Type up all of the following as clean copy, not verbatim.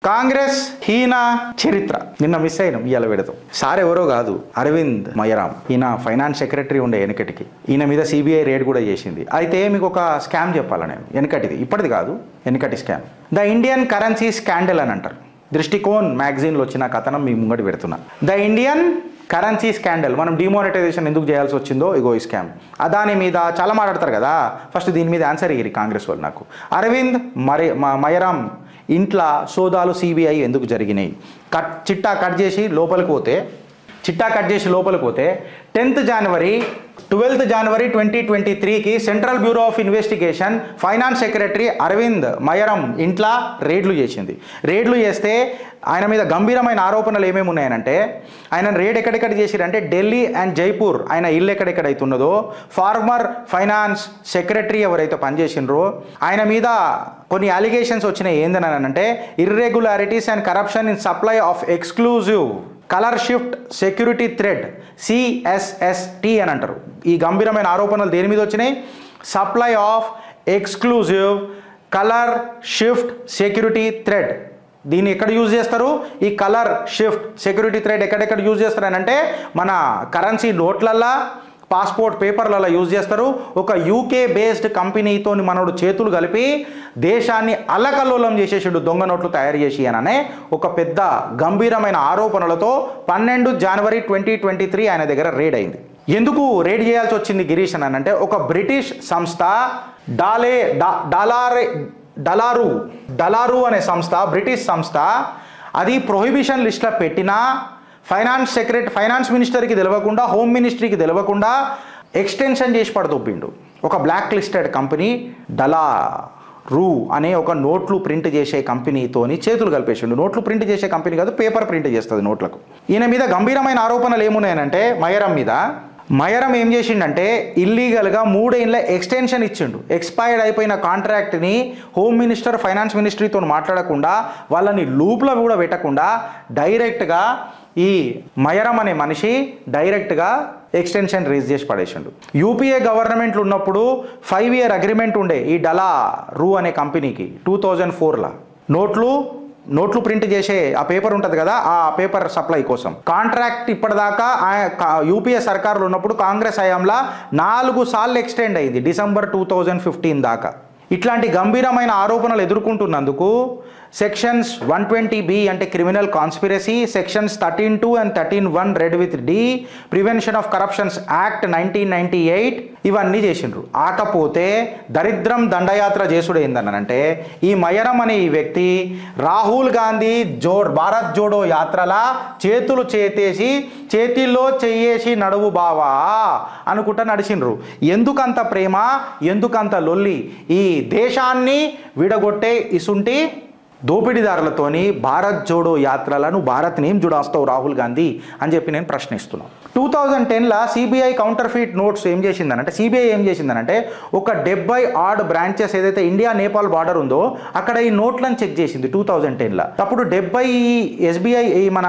కాంగ్రెస్ హీన చరిత్ర. నిన్న మిస్ అయినాం ఇవాళ పెడతాం. సార్ ఎవరో కాదు, అరవింద్ మయరాం. ఈయన ఫైనాన్స్ సెక్రటరీ ఉండే వెనకటికి. ఈయన మీద సిబిఐ రేడ్ కూడా చేసింది. అయితే మీకు ఒక స్కామ్ చెప్పాలా నేను, వెనకటిది, ఇప్పటిది కాదు, వెనకటి scam. The Indian currency scandal అని అంటారు. దృష్టికోన్ మ్యాగజైన్లో వచ్చిన కథనం మీ ముంగటి పెడుతున్నా. The Indian currency scandal. మనం డిమానిటైజేషన్ ఎందుకు చేయాల్సి వచ్చిందో ఇగో ఈ స్కామ్. దాని మీద చాలా మాట్లాడతారు కదా. ఫస్ట్ దీని మీద ఆన్సర్ ఇయ్యి కాంగ్రెస్ వాళ్ళు నాకు. అరవింద్ మయరాం ఇంట్లో సోదాలు సిబిఐ ఎందుకు జరిగినాయి? చిట్టా కట్ చేసి లోపలికి పోతే 10th జనవరి 12th జనవరి 2023కి central bureau of investigation finance secretary Arvind Mayaram ఇంట్లో రేడ్లు చేసింది. రేడ్లు చేస్తే ఆయన మీద గంభీరమైన ఆరోపణలు ఏమేమి ఉన్నాయనంటే, ఆయన రేడ్ ఎక్కడెక్కడ చేసిరంటే ఢిల్లీ అండ్ జైపూర్, ఆయన ఇల్లు ఎక్కడెక్కడైతే ఉన్నదో, ఫార్మర్ ఫైనాన్స్ సెక్రటరీ ఎవరైతే పనిచేసినరో ఆయన మీద కొన్ని అలిగేషన్స్ వచ్చినాయి. ఏందనంటే irregularities and corruption in supply of exclusive colour shift security thread, CSST అని అంటారు. ఈ గంభీరమైన ఆరోపణలు దేని మీద వచ్చినాయి? Supply of exclusive colour shift security thread. దీన్ని ఎక్కడ యూజ్ చేస్తారు? ఈ కలర్ షిఫ్ట్ సెక్యూరిటీ థ్రెడ్ ఎక్కడెక్కడ యూజ్ చేస్తారు అని అంటే మన కరెన్సీ నోట్లల్లా, పాస్పోర్ట్ పేపర్లలో యూజ్ చేస్తారు. ఒక UK బేస్డ్ కంపెనీతో మనోడు చేతులు కలిపి దేశాన్ని అల్లకల్లోలం చేసేసాడు, దొంగ నోట్లు తయారు చేసి అననే ఒక పెద్ద గంభీరమైన ఆరోపణలతో 12 జనవరి 2023 ఆయన దగ్గర రేడ్ అయింది. ఎందుకు రేడ్ చేయాల్సి వచ్చింది గిరీష్ అని అంటే, ఒక బ్రిటిష్ సంస్థ డలారు అనే సంస్థ, బ్రిటిష్ సంస్థ, అది ప్రొహిబిషన్ లిస్ట్లో పెట్టినా ఫైనాన్స్ మినిస్టర్కి తెలియకుండా, హోమ్ మినిస్ట్రీకి తెలియకుండా ఎక్స్టెన్షన్ చేసి పడదొబ్బిండు. ఒక బ్లాక్ లిస్టెడ్ కంపెనీ డలారు అనే ఒక నోట్లు ప్రింట్ చేసే కంపెనీతోని చేతులు కలిపేసిండు. నోట్లు ప్రింట్ చేసే కంపెనీ కాదు, పేపర్ ప్రింట్ చేస్తుంది నోట్లకు. ఈయన మీద గంభీరమైన ఆరోపణలు ఏమున్నాయనంటే, మయరం ఏం చేసిండంటే ఇల్లీగల్గా 3 ఏళ్ళ ఎక్స్టెన్షన్ ఇచ్చిండు. ఎక్స్పైర్డ్ అయిపోయిన కాంట్రాక్ట్ని హోమ్ మినిస్టర్, ఫైనాన్స్ మినిస్ట్రీతో మాట్లాడకుండా, వాళ్ళని లూప్లో కూడా పెట్టకుండా డైరెక్ట్గా ఈ మయరం అనే మనిషి డైరెక్ట్గా ఎక్స్టెన్షన్ రేజ్ చేసి పడేసిండు. యూపీఏ గవర్నమెంట్లు ఉన్నప్పుడు 5 year అగ్రిమెంట్ ఉండే ఈ డలారు అనే కంపెనీకి 2004లో. నోట్లు ప్రింట్ చేసే ఆ పేపర్ ఉంటుంది కదా, ఆ పేపర్ సప్లై కోసం కాంట్రాక్ట్ ఇప్పటిదాకా యూపీఏ సర్కారులో ఉన్నప్పుడు కాంగ్రెస్ హయాంలో 4 సార్లు ఎక్స్టెండ్ అయింది, డిసెంబర్ 2015 దాకా. ఇట్లాంటి గంభీరమైన ఆరోపణలు ఎదుర్కొంటున్నందుకు సెక్షన్స్ 120B అంటే criminal conspiracy, sections 13(2) and 13(1) red with D, prevention of corruptions act 1998 ఇవన్నీ చేసిండ్రు. ఆకపోతే దరిద్రం దండయాత్ర చేసుడు ఏందనంటే, ఈ మయరం అనే ఈ వ్యక్తి రాహుల్ గాంధీ భారత్ జోడో యాత్రలా చేతులు చేతేసి చేతిల్లో చెయ్యేసి నడువు బావా అనుకుంటా నడిచిండ్రు. ఎందుకంత ప్రేమ, ఎందుకంత లొల్లి? ఈ దేశాన్ని విడగొట్టే ఇసుంటి దోపిడీదారులతోని భారత్ జోడో యాత్రలను భారత్ని ఏం జుడాస్తావు రాహుల్ గాంధీ అని చెప్పి నేను ప్రశ్నిస్తున్నాను. 2010లో సిబిఐ కౌంటర్ ఫీట్ నోట్స్ ఏం చేసిందనంటే ఒక 70 odd బ్రాంచెస్ ఏదైతే ఇండియా నేపాల్ బార్డర్ ఉందో అక్కడ ఈ నోట్లను చెక్ చేసింది 2010లో. అప్పుడు 70 SBI మన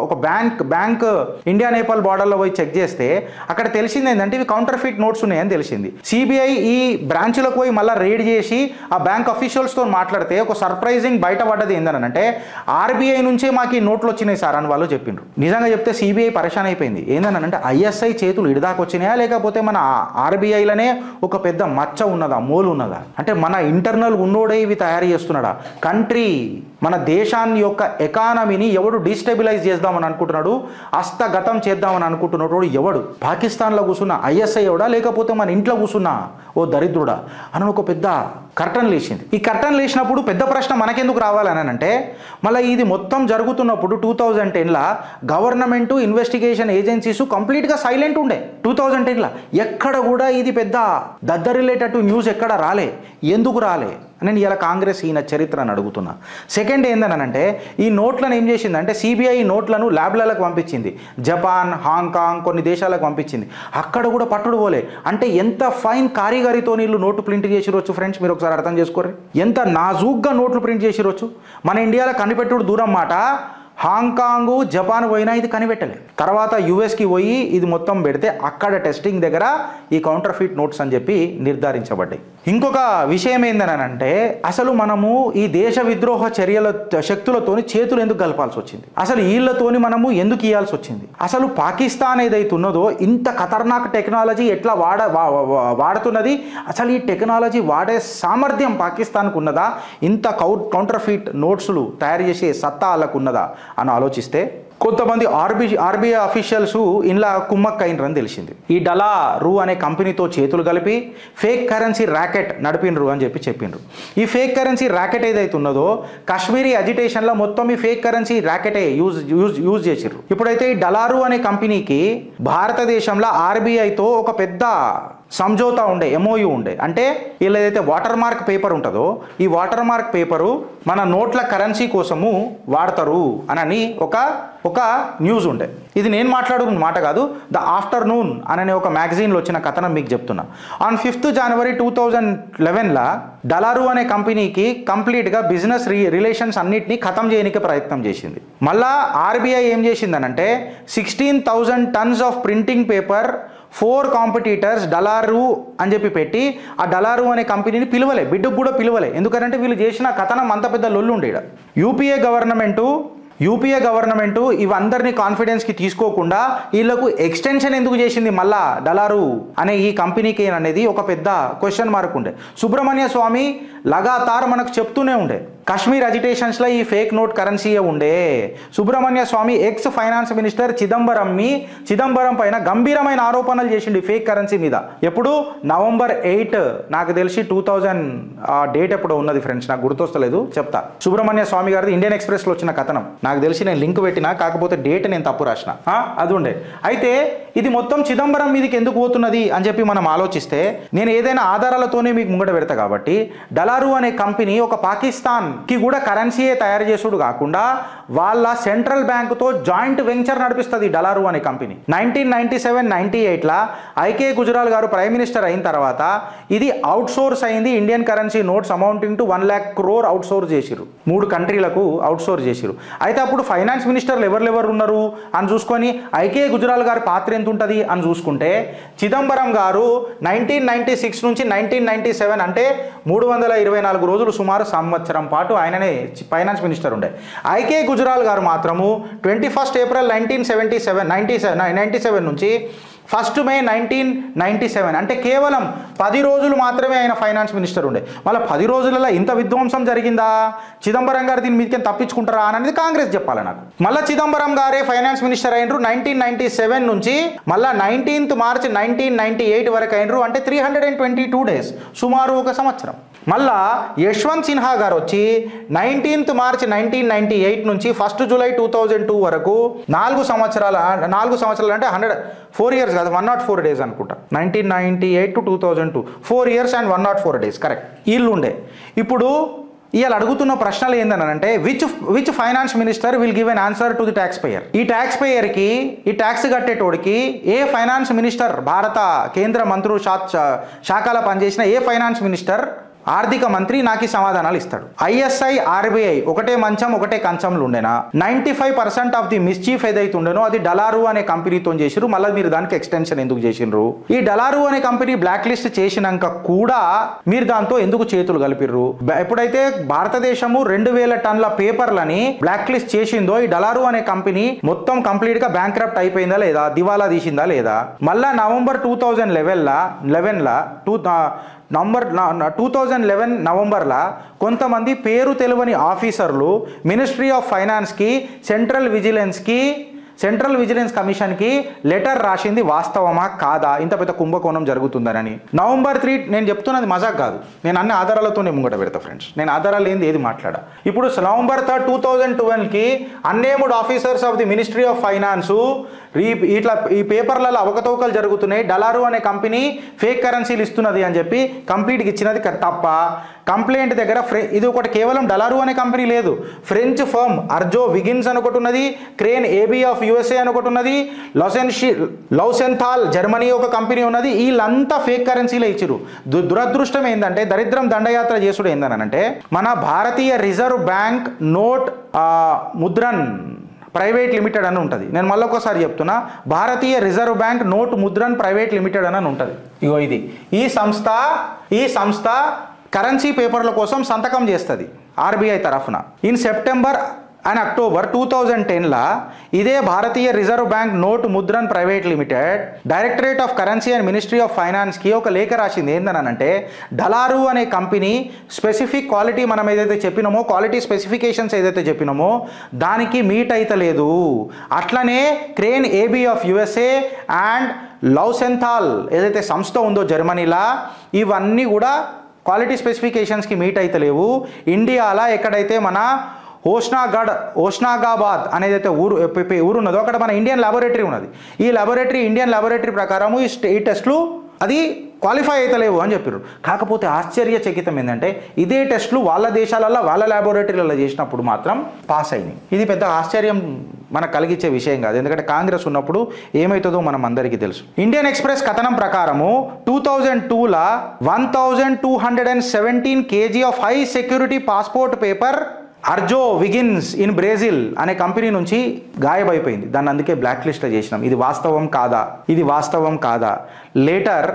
ఒక బ్యాంక్ ఇండియా నేపాల్ బార్డర్లో పోయి చెక్ చేస్తే అక్కడ తెలిసింది ఏంటంటే ఇవి కౌంటర్ ఫీట్ నోట్స్ ఉన్నాయని తెలిసింది. సిబిఐ ఈ బ్రాంచ్లకు పోయి మళ్ళీ రేడ్ చేసి ఆ బ్యాంక్ అఫీషియల్స్తో మాట్లాడితే ఒక సర్ప్రైజింగ్ బయటపడ్డది ఏందనంటే, RBI నుంచే మాకు ఈ నోట్లు వచ్చినాయి సార్ అని వాళ్ళు చెప్పిండ్రు. నిజంగా చెప్తే సిబిఐ పరేషాన్ అయిపోయింది. ఏందనంటే ISI చేతులు ఇడిదాకా వచ్చినాయా, లేకపోతే మన RBIలోనే ఒక పెద్ద మచ్చ ఉన్నదా, మోలు ఉన్నదా? అంటే మన ఇంటర్నల్ ఉన్నోడే ఇవి తయారు చేస్తున్నాడా? కంట్రీ మన దేశాన్ని యొక్క ఎకానమీని ఎవడు డిస్టెబిలైజ్ చేద్దామని అనుకుంటున్నాడు, హస్తగతం చేద్దామని అనుకుంటున్నాడు ఎవడు? పాకిస్తాన్లో కూర్చున్న ISI ఎవడా, లేకపోతే మన ఇంట్లో కూర్చున్న ఓ దరిద్రుడా అని ఒక పెద్ద కర్టన్ లేచింది. ఈ కర్టన్ లేచినప్పుడు పెద్ద ప్రశ్న మనకెందుకు రావాలని అంటే, మళ్ళీ ఇది మొత్తం జరుగుతున్నప్పుడు 2010లో గవర్నమెంట్ ఇన్వెస్టిగేషన్ ఏజెన్సీస్ కంప్లీట్గా సైలెంట్ ఉండే. 2010లో ఎక్కడ కూడా ఇది పెద్ద దద్దరిల్లేటట్టు న్యూస్ ఎక్కడ రాలే. ఎందుకు రాలే నేను ఇలా కాంగ్రెస్ ఈయన చరిత్రను అడుగుతున్నా. సెకండ్ ఏందనంటే, ఈ నోట్లను ఏం చేసిందంటే సిబిఐ నోట్లను ల్యాబ్లకు పంపించింది. జపాన్, హాంకాంగ్ కొన్ని దేశాలకు పంపించింది. అక్కడ కూడా పట్టుడు పోలే. అంటే ఎంత ఫైన్ కారిగరితో నీళ్ళు నోటు ప్రింట్ చేసిరొచ్చు ఫ్రెండ్స్, మీరు ఒకసారి అర్థం చేసుకోరు. ఎంత నాజూగ్గా నోట్లు ప్రింట్ చేసిరొచ్చు. మన ఇండియాలో కనిపెట్టుడు దూరం మాట, హాంకాంగ్, జపాన్ పోయినా ఇది కనిపెట్టలే. తర్వాత యుఎస్కి పోయి ఇది మొత్తం పెడితే అక్కడ టెస్టింగ్ దగ్గర ఈ కౌంటర్ ఫీట్ నోట్స్ అని చెప్పి నిర్ధారించబడ్డాయి. ఇంకొక విషయం ఏందనంటే అసలు మనము ఈ దేశ విద్రోహ చర్యల శక్తులతోని చేతులు ఎందుకు కలపాల్సి వచ్చింది, అసలు వీళ్ళతోని మనము ఎందుకు ఇవ్వాల్సి వచ్చింది, అసలు పాకిస్తాన్ ఏదైతే ఉన్నదో ఇంత ఖతర్నాక్ టెక్నాలజీ ఎట్లా వాడుతున్నది, అసలు ఈ టెక్నాలజీ వాడే సామర్థ్యం పాకిస్తాన్కు ఉన్నదా, ఇంత కౌంటర్ ఫీట్ నోట్స్లు తయారు చేసే సత్తా వాళ్ళకు ఉన్నదా అని ఆలోచిస్తే కొంతమంది ఆర్బీఐ అఫీషియల్స్ ఇలా కుమ్మక్కైనరని తెలిసింది. ఈ డలారు అనే కంపెనీతో చేతులు కలిపి ఫేక్ కరెన్సీ ర్యాకెట్ నడిపినరు అని చెప్పిండ్రు. ఈ ఫేక్ కరెన్సీ ర్యాకెట్ ఏదైతే ఉన్నదో కాశ్మీరీ అజిటేషన్లో మొత్తం ఈ ఫేక్ కరెన్సీ ర్యాకెటే యూజ్ చేసిర్రు. ఇప్పుడైతే ఈ డలారు అనే కంపెనీకి భారతదేశంలో ఆర్బీఐతో ఒక పెద్ద సంజోతా ఉండే, ఎంఓయూ ఉండే. అంటే వీళ్ళు ఏదైతే వాటర్ మార్క్ పేపర్ ఉంటుందో ఈ వాటర్ మార్క్ పేపరు మన నోట్ల కరెన్సీ కోసము వాడతారు అని ఒక న్యూస్ ఉండే. ఇది నేను మాట్లాడుకున్న మాట కాదు, ద ఆఫ్టర్నూన్ అనే ఒక మ్యాగజైన్లో వచ్చిన కథనం మీకు చెప్తున్నా. ఆన్ 5th January 2011 డలారు అనే కంపెనీకి కంప్లీట్గా బిజినెస్ రిలేషన్స్ అన్నిటినీ ఖతం చేయడానికి ప్రయత్నం చేసింది. మళ్ళా ఆర్బీఐ ఏం చేసిందనంటే 16,000 tons of printing paper 4 competitors డలారు అని చెప్పి పెట్టి ఆ డలారు అనే కంపెనీని పిలవలే, బిడ్డకు కూడా పిలవలే. ఎందుకంటే వీళ్ళు చేసిన కథనం అంత పెద్ద లొల్లు ఉండేడ. యూపీఏ గవర్నమెంటు ఇవందరినీ కాన్ఫిడెన్స్కి తీసుకోకుండా వీళ్ళకు ఎక్స్టెన్షన్ ఎందుకు చేసింది మళ్ళా డలారు అనే ఈ కంపెనీకి అనేది ఒక పెద్ద క్వశ్చన్ మార్క్ ఉండే. సుబ్రహ్మణ్య స్వామి లగాతార్ మనకు చెప్తూనే ఉండే కాశ్మీర్ అజిటేషన్స్లో ఈ ఫేక్ నోట్ కరెన్సీయే ఉండే. సుబ్రహ్మణ్య స్వామి ఎక్స్ ఫైనాన్స్ మినిస్టర్ చిదంబరం పైన గంభీరమైన ఆరోపణలు చేసిండు ఫేక్ కరెన్సీ మీద. ఎప్పుడు November 8 నాకు తెలిసి 2000 డేట్ ఎప్పుడో ఉన్నది ఫ్రెండ్స్, నాకు గుర్తొస్తలేదు, చెప్తా. సుబ్రహ్మణ్య స్వామి గారిది ఇండియన్ ఎక్స్ప్రెస్లో వచ్చిన కథనం నాకు తెలిసి, నేను లింక్ పెట్టినా, కాకపోతే డేట్ నేను తప్పు రాసిన, అది ఉండే. అయితే ఇది మొత్తం చిదంబరం మీదకి ఎందుకు పోతున్నది అని చెప్పి మనం ఆలోచిస్తే నేను ఏదైనా ఆధారాలతోనే మీకు ముంగట పెడతా. కాబట్టి డలారు అనే కంపెనీ ఒక పాకిస్తాన్కి కూడా కరెన్సీయే తయారు చేసుడు కాకుండా వాళ్ళ సెంట్రల్ బ్యాంకుతో జాయింట్ వెంచర్ నడిపిస్తుంది డలారు అనే కంపెనీ. 1997-98 ఐకే గుజరాల్ గారు ప్రైమ్ మినిస్టర్ అయిన తర్వాత ఇది అవుట్ సోర్స్ అయింది. Indian currency notes amounting to 1 lakh crore out source చేసిరు, 3 కంట్రీలకు అవుట్ సోర్స్ చేసిరు. అయితే అప్పుడు ఫైనాన్స్ మినిస్టర్లు ఎవరెవరు ఉన్నారు అని చూసుకొని ఐకే గుజరాల్ గారి పాత్ర ఎంత ఉంటుంది అని చూసుకుంటే చిదంబరం గారు 1996 నుంచి 1997 అంటే 324 రోజులు సుమారు సంవత్సరం పాటు ఆయననే ఫైనాన్స్ మినిస్టర్ ఉండే. ఐకే గుజరాల్ గారు మాత్రము 21 April 1997 నుంచి 1 May 1997 అంటే కేవలం 10 రోజులు మాత్రమే ఆయన ఫైనాన్స్ మినిస్టర్ ఉండే. మళ్ళీ 10 రోజులలో ఇంత విధ్వంసం జరిగిందా, చిదంబరం గారు దీని మీదకి తప్పించుకుంటారా అనేది కాంగ్రెస్ చెప్పాలి నాకు. మళ్ళీ చిదంబరం గారే ఫైనాన్స్ మినిస్టర్ అయినరు 1997 నుంచి మళ్ళీ 19th March 1998 వరకు అయినరు, అంటే 322 days, సుమారు 1 సంవత్సరం. మళ్ళా యశ్వంత్ సిన్హా గారు వచ్చి 19th March 1998 నుంచి 1st July 2002 వరకు 4 సంవత్సరాలు అంటే 4 years కాదు, 104 days అనుకుంటా. 1998 to 2002 4 years and 104 days correct వీళ్ళు ఉండే. ఇప్పుడు ఇవాళ అడుగుతున్న ప్రశ్నలు ఏంటనంటే which finance minister will give an answer to the tax payer. ఈ ట్యాక్స్ పేయర్కి, ఈ ట్యాక్స్ కట్టేటోడికి ఏ ఫైనాన్స్ మినిస్టర్, భారత కేంద్ర మంత్రుల శాఖలో పనిచేసిన ఏ ఫైనాన్స్ మినిస్టర్, ఆర్థిక మంత్రి నాకు ఈ సమాధానాలు ఇస్తాడు. ఐఎస్ఐ ఆర్బీఐ ఒకటే మంచం ఒకటే కంచంలో ఉండేనా. 95% ఆఫ్ ది మిస్చీఫ్ ఏదైతే ఉండేనో అది డలారు అనే కంపెనీతో చేసిరు. మళ్ళీ మీరు దానికి ఎక్స్టెన్షన్ ఎందుకు చేసిండ్రు? ఈ డలారు అనే కంపెనీ బ్లాక్ లిస్ట్ చేసినాక కూడా మీరు దాంతో ఎందుకు చేతులు కలిపిర్రు? ఎప్పుడైతే భారతదేశము 2000 టన్నుల పేపర్లని బ్లాక్ లిస్ట్ చేసిందో ఈ డలారు అనే కంపెనీ మొత్తం కంప్లీట్ గా బ్యాంక్రప్ట్ అయిపోయిందా లేదా, దివాలా తీసిందా లేదా? మళ్ళా November 2011 నవంబర్లో కొంతమంది పేరు తెలియని ఆఫీసర్లు మినిస్ట్రీ ఆఫ్ ఫైనాన్స్కి, సెంట్రల్ విజిలెన్స్ కమిషన్కి లెటర్ రాసింది వాస్తవమా కాదా, ఇంత పెద్ద కుంభకోణం జరుగుతుందని. November 3 నేను చెప్తున్నది మజాక్ కాదు, నేను అన్ని ఆధారాలతోనే ముంగట పెడతా ఫ్రెండ్స్, నేను ఆధారాలు ఏంది ఏది మాట్లాడా. ఇప్పుడు November 3, 2012కి unnamed officers of the ministry of finance ఈ పేపర్లలో అవకతవకలు జరుగుతున్నాయి, డలారు అనే కంపెనీ ఫేక్ కరెన్సీలు ఇస్తున్నది అని చెప్పి కంప్లీట్గా ఇచ్చినది తప్ప. కంప్లైంట్ దగ్గర ఇది ఒకటి కేవలం డలారు అనే కంపెనీ లేదు, ఫ్రెంచ్ ఫర్మ్ అర్జో విగిన్స్ అని ఒకటి ఉన్నది, క్రేన్ ఏబీ ఆఫ్ యుఎస్ఏ అని ఒకటి ఉన్నది, లౌసెంథాల్ జర్మనీ ఒక కంపెనీ ఉన్నది. వీళ్ళంతా ఫేక్ కరెన్సీలే ఇచ్చిరు. దురదృష్టం ఏంటంటే, దరిద్రం దండయాత్ర చేసుడు ఏందనంటే, మన Bharatiya reserve bank note Mudran private limited అని ఉంటుంది. నేను మళ్ళీ ఒకసారి చెప్తున్నా, Bharatiya reserve bank note Mudran private limited అని ఉంటుంది. ఇగో ఇది ఈ సంస్థ కరెన్సీ పేపర్ల కోసం సంతకం చేస్తుంది ఆర్బీఐ తరఫున. ఇన్ సెప్టెంబర్ అండ్ అక్టోబర్ 2010లా ఇదే Bharatiya reserve bank note Mudran private limited directorate of currency and ministry of ఫైనాన్స్కి ఒక లేఖ రాసింది. ఏందనంటే డలారు అనే కంపెనీ స్పెసిఫిక్ క్వాలిటీ మనం ఏదైతే చెప్పినామో, క్వాలిటీ స్పెసిఫికేషన్స్ ఏదైతే చెప్పినామో దానికి మీట్ అయితలేదు. అట్లనే Crane AB of USA and Louisenthal ఏదైతే సంస్థ ఉందో జర్మనీలా, ఇవన్నీ కూడా క్వాలిటీ స్పెసిఫికేషన్స్కి మీట్ అయితలేవు. ఇండియాలో ఎక్కడైతే మన హోషనాగాబాద్ అనేదైతే ఊరు ఉన్నదో అక్కడ మన ఇండియన్ ల్యాబొరేటరీ ఉన్నది. ఈ ఇండియన్ ల్యాబొరేటరీ ప్రకారము ఈ టెస్టులు అది క్వాలిఫై అవుతలేవు అని చెప్పారు. కాకపోతే ఆశ్చర్యచకితం ఏంటంటే ఇదే టెస్టులు వాళ్ళ దేశాలలో వాళ్ళ ల్యాబొరేటరీలలో చేసినప్పుడు మాత్రం పాస్ అయినాయి. ఇది పెద్ద ఆశ్చర్యం మనకు కలిగించే విషయం కాదు, ఎందుకంటే కాంగ్రెస్ ఉన్నప్పుడు ఏమవుతుందో మనం అందరికీ తెలుసు. ఇండియన్ ఎక్స్ప్రెస్ కథనం ప్రకారము 2002లా 1217 kg of high security passport paper Arjo Wiggins in Brazil అనే కంపెనీ నుంచి గాయబైపోయింది. దాన్ని అందుకే బ్లాక్ లిస్ట్లో చేసినాం. ఇది వాస్తవం కాదా? Later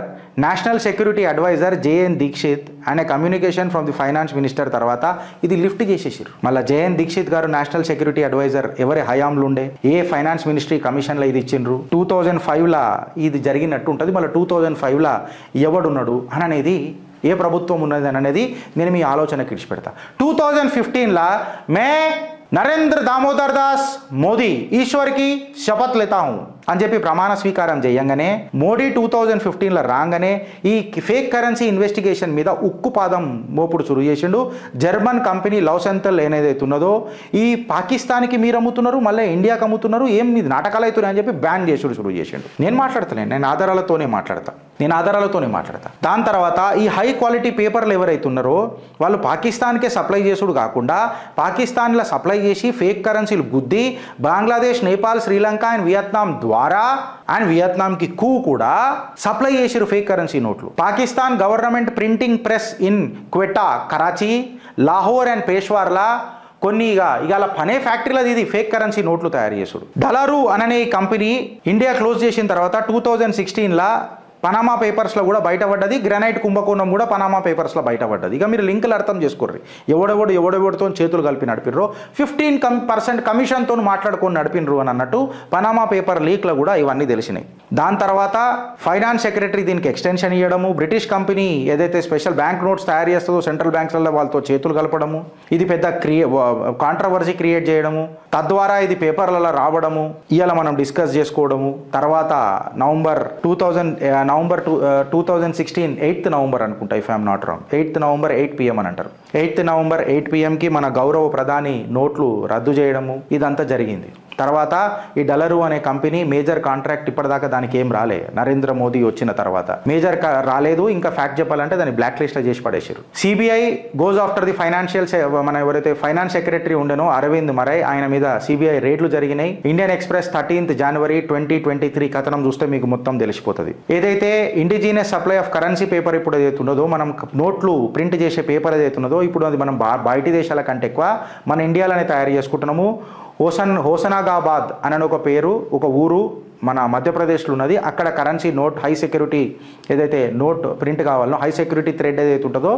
national security adviser JN Dixit అనే communication from the finance minister తర్వాత ఇది లిఫ్ట్ చేసేసారు. మళ్ళీ జేఎన్ దీక్షిత్ గారు నేషనల్ సెక్యూరిటీ అడ్వైజర్ ఎవరి హయాంలో ఉండే, ఏ ఫైనాన్స్ మినిస్ట్రీ కమిషన్లో ఇది ఇచ్చిండ్రు, 2005లా ఇది జరిగినట్టు ఉంటుంది. మళ్ళీ 2005లా ఎవడున్నాడు అని అనేది, ఏ ప్రభుత్వం ఉన్నది అని అనేది నేను మీ ఆలోచనకి ఇడిచిపెడతా. 2015లా మే నరేంద్ర దామోదర్ దాస్ మోదీ ఈశ్వర్కి శపథ్ లేతా హూ అని చెప్పి ప్రమాణ స్వీకారం చేయంగానే మోడీ 2015లో రాగానే ఈ ఫేక్ కరెన్సీ ఇన్వెస్టిగేషన్ మీద ఉక్కుపాదం మోపుడు చురు చేసిండు. జర్మన్ కంపెనీ లౌసెంథల్ ఏదైతే ఉన్నదో ఈ పాకిస్తాన్కి మీరు అమ్ముతున్నారు, మళ్ళీ ఇండియాకి అమ్ముతున్నారు, ఏం ఇది నాటకాలు అవుతున్నాయి అని చెప్పి బ్యాన్ చేసుడు చురు చేసిండు. నేను మాట్లాడతలేను, నేను ఆధారాలతోనే మాట్లాడతా. దాని తర్వాత ఈ హై క్వాలిటీ పేపర్లు ఎవరైతే ఉన్నారో వాళ్ళు పాకిస్తాన్కే సప్లై చేసుడు కాకుండా పాకిస్తాన్లో సప్లై చేసి ఫేక్ కరెన్సీలు గుద్ది బంగ్లాదేశ్, నేపాల్, శ్రీలంక అండ్ వియత్నాం ద్వారా అండ్ వియత్నాంకి కూడా సప్లై చేసారు ఫేక్ కరెన్సీ నోట్లు. Pakistan government printing press in Quetta, Karachi, Lahore and పేష్వార్లా కొన్ని ఇక పనే ఫ్యాక్టరీలో ఇది ఫేక్ కరెన్సీ నోట్లు తయారు చేసుడు. డలారు అనే ఈ కంపెనీ ఇండియా క్లోజ్ చేసిన తర్వాత 2016లా పనామా పేపర్స్లో కూడా బయటపడ్డది. గ్రానైట్ కుంభకోణం కూడా పనామా పేపర్స్లో బయటపడ్డది. ఇక మీరు లింకులు అర్థం చేసుకోర్రి. ఎవడెవడితో చేతులు కలిపి నడిపినరో 15% కమిషన్తో మాట్లాడుకొని నడిపినరు అని అన్నట్టు పనామా పేపర్ లీక్లో కూడా ఇవన్నీ తెలిసినాయి. దాని తర్వాత ఫైనాన్స్ సెక్రటరీ దీనికి ఎక్స్టెన్షన్ ఇవ్వడము, బ్రిటిష్ కంపెనీ ఏదైతే స్పెషల్ బ్యాంక్ నోట్స్ తయారు చేస్తుందో సెంట్రల్ బ్యాంక్స్లలో వాళ్ళతో చేతులు కలపడము, ఇది పెద్ద కాంట్రవర్సీ క్రియేట్ చేయడము, తద్వారా ఇది పేపర్లలో రావడము, ఇవాళ మనం డిస్కస్ చేసుకోవడము. తర్వాత నవంబర్ 2016 8th నవంబర్ అనుకుంటా, if I'm not wrong, 8th November 8 PM అని అంటారు. 8th నవంబర్ 8 PMకి మన గౌరవ ప్రధాని నోట్లు రద్దు చేయడము ఇదంతా జరిగింది. తర్వాత ఈ డలరు అనే కంపెనీ మేజర్ కాంట్రాక్ట్ ఇప్పటిదాకా దానికి ఏం రాలే. నరేంద్ర మోదీ వచ్చిన తర్వాత మేజర్ రాలేదు. ఇంకా ఫ్యాక్ట్ చెప్పాలంటే దాన్ని బ్లాక్ లిస్ట్ చేసి పడేసారు. CBI goes after the financial, మన ఎవరైతే ఫైనాన్స్ సెక్రటరీ ఉండేనో అరవింద్ మరై ఆయన మీద సిబిఐ రేట్లు జరిగినాయి. ఇండియన్ ఎక్స్ప్రెస్ 13th January 2023 కథనం చూస్తే మీకు మొత్తం తెలిసిపోతుంది. ఏదైతే indigenous supply of currency paper ఇప్పుడు ఏదైతే ఉన్నదో, మనం నోట్లు ప్రింట్ చేసే పేపర్ ఏదైతే ఉన్నదో ఇప్పుడు అది మనం బయటి దేశాల కంటే ఎక్కువ మన ఇండియాలోనే తయారు చేసుకుంటున్నాము. హోషనాగాబాద్ అనే ఒక పేరు, ఒక ఊరు మన మధ్యప్రదేశ్లో ఉన్నది. అక్కడ కరెన్సీ నోట్ హై సెక్యూరిటీ ఏదైతే నోట్ ప్రింట్ కావాలో, హై సెక్యూరిటీ థ్రెడ్ ఏదైతే ఉంటుందో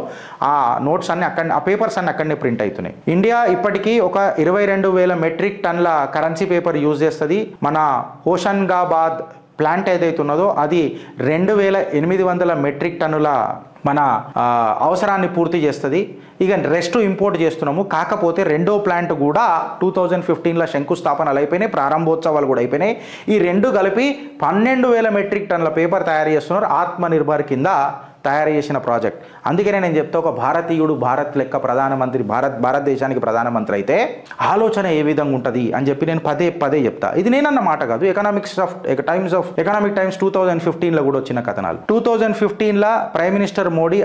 ఆ నోట్స్ అన్ని ఆ పేపర్స్ అన్ని అక్కడనే ప్రింట్ అవుతున్నాయి. ఇండియా ఇప్పటికీ ఒక 22,000 మెట్రిక్ టన్ల కరెన్సీ పేపర్ యూజ్ చేస్తుంది. మన హోషంగాబాద్ ప్లాంట్ ఏదైతే ఉన్నదో అది 2,800 మెట్రిక్ టన్నుల మన అవసరాన్ని పూర్తి చేస్తుంది. ఇక రెస్ట్ ఇంపోర్ట్ చేస్తున్నాము. కాకపోతే రెండో ప్లాంట్ కూడా 2015లో శంకుస్థాపనలు అయిపోయినాయి, ప్రారంభోత్సవాలు కూడా అయిపోయినాయి. ఈ రెండు కలిపి 12,000 మెట్రిక్ టన్నుల పేపర్ తయారు చేస్తున్నారు ఆత్మనిర్భర్ కింద తయారు చేసిన ప్రాజెక్ట్. అందుకనే నేను చెప్తా, ఒక భారతీయుడు భారత్ లెక్క ప్రధానమంత్రి భారతదేశానికి ప్రధానమంత్రి అయితే ఆలోచన ఏ విధంగా ఉంటుంది అని చెప్పి నేను పదే చెప్తా. ఇది నేనన్న మాట కాదు, ఎకనామిక్ టైమ్స్ 2015లో కూడా వచ్చిన కథనాలు. 2015లో ప్రైమ్ మినిస్టర్ మోడీ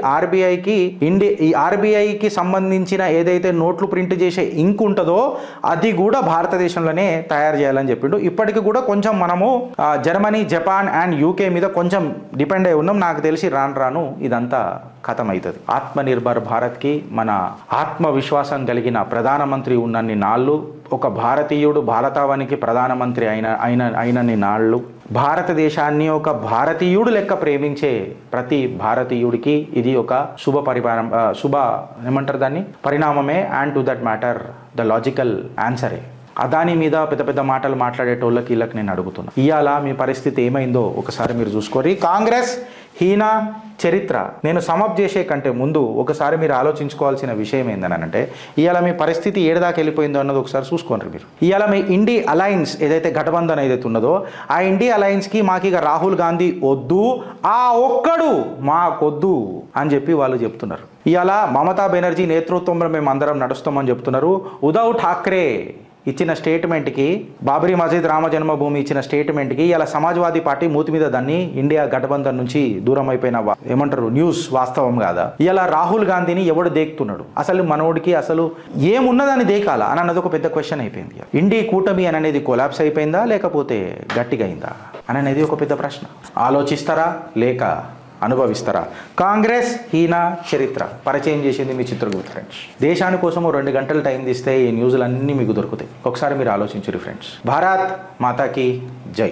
ఆర్బీఐకి సంబంధించిన ఏదైతే నోట్లు ప్రింట్ చేసే ఇంక్ ఉంటుందో అది కూడా భారతదేశంలోనే తయారు చేయాలని చెప్పిండు. ఇప్పటికి కూడా కొంచెం మనము జర్మనీ, జపాన్ అండ్ యూకే మీద కొంచెం డిపెండ్ అయి ఉన్నాం. నాకు తెలిసి రాను ఇదంతా ఖతమవుతుంది. ఆత్మనిర్భర్ భారత్కి మన ఆత్మవిశ్వాసం కలిగిన ప్రధానమంత్రి ఉన్నన్ని నాళ్ళు, ఒక భారతీయుడు భారతావనికి ప్రధానమంత్రి అయినన్ని నాళ్ళు, భారతదేశాన్ని ఒక భారతీయుడు లెక్క ప్రేమించే ప్రతి భారతీయుడికి ఇది ఒక ఏమంటారు దాన్ని, పరిణామమే. And to that matter the logical ఆన్సరే. అదాని మీద పెద్ద పెద్ద మాటలు మాట్లాడేటోళ్ళకి వీళ్ళకి నేను అడుగుతున్నా, ఇవాళ మీ పరిస్థితి ఏమైందో ఒకసారి మీరు చూసుకోరి. కాంగ్రెస్ హీన చరిత్ర నేను సమప్ చేసే కంటే ముందు ఒకసారి మీరు ఆలోచించుకోవాల్సిన విషయం ఏంటనంటే, ఇవాళ మీ పరిస్థితి ఏడదాకా వెళ్ళిపోయిందో అన్నది ఒకసారి చూసుకోండి మీరు. ఇవాళ మీ ఇండి అలయన్స్ ఏదైతే గఠబంధన్ ఏదైతే ఉన్నదో, ఆ ఇండి అలయన్స్కి మాకు ఇక రాహుల్ గాంధీ వద్దు, ఆ ఒక్కడు మాకొద్దు అని చెప్పి వాళ్ళు చెప్తున్నారు. ఇవాళ మమతా బెనర్జీ నేతృత్వంలో మేము అందరం నడుస్తామని చెప్తున్నారు. ఉద్ధవ్ ఠాక్రే ఇచ్చిన స్టేట్మెంట్కి, బాబరీ మసీద్ రామ జన్మభూమి ఇచ్చిన స్టేట్మెంట్కి ఇలా సమాజ్వాదీ పార్టీ మూతి మీద దాన్ని ఇండియా గఠబంధన్ నుంచి దూరం అయిపోయిన ఏమంటారు న్యూస్ వాస్తవం కాదా? ఇలా రాహుల్ గాంధీని ఎవడు దేకుతున్నాడు? అసలు మనోడికి అసలు ఏమున్నదని దేకాలా అని అన్నది ఒక పెద్ద క్వశ్చన్ అయిపోయింది. ఇండి కూటమి అని అనేది కొలాప్స్ అయిపోయిందా లేకపోతే గట్టిగా అయిందా అని అనేది ఒక పెద్ద ప్రశ్న. ఆలోచిస్తారా లేక అనుభవిస్తారా? కాంగ్రెస్ హీన చరిత్ర పరిచయం చేసింది మీ చిత్రగుప్త ఫ్రెండ్స్. దేశాని కోసము 2 గంటలు టైం తీస్తే ఈ న్యూస్లన్నీ మీకు దొరుకుతాయి. ఒకసారి మీరు ఆలోచించరు ఫ్రెండ్స్. భారత్ మాతాకి జై.